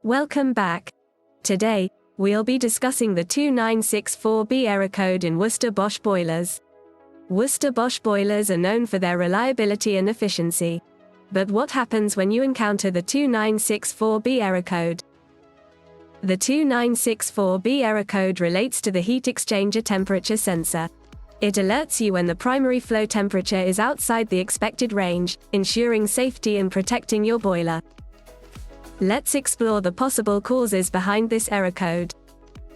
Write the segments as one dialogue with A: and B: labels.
A: Welcome back. Today, we'll be discussing the 2964B error code in Worcester Bosch boilers. Worcester Bosch boilers are known for their reliability and efficiency. But what happens when you encounter the 2964B error code? The 2964B error code relates to the heat exchanger temperature sensor. It alerts you when the primary flow temperature is outside the expected range, ensuring safety and protecting your boiler. Let's explore the possible causes behind this error code.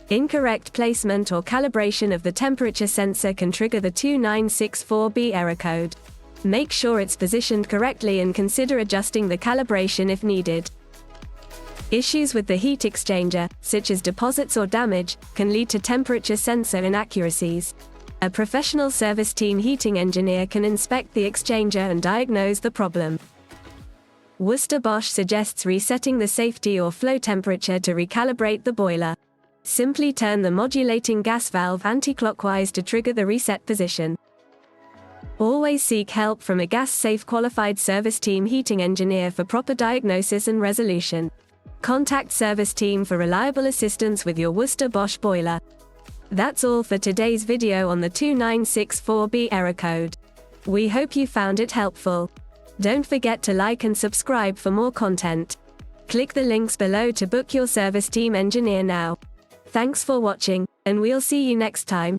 A: Incorrect placement or calibration of the temperature sensor can trigger the 2964B error code. Make sure it's positioned correctly and consider adjusting the calibration if needed. Issues with the heat exchanger, such as deposits or damage, can lead to temperature sensor inaccuracies. A professional service team heating engineer can inspect the exchanger and diagnose the problem. Worcester Bosch suggests resetting the safety or flow temperature to recalibrate the boiler. Simply turn the modulating gas valve anti-clockwise to trigger the reset position. Always seek help from a gas-safe qualified service team heating engineer for proper diagnosis and resolution. Contact Serviceteam for reliable assistance with your Worcester Bosch boiler. That's all for today's video on the 2964B error code. We hope you found it helpful. Don't forget to like and subscribe for more content. Click the links below to book your service team engineer now. Thanks for watching, and we'll see you next time.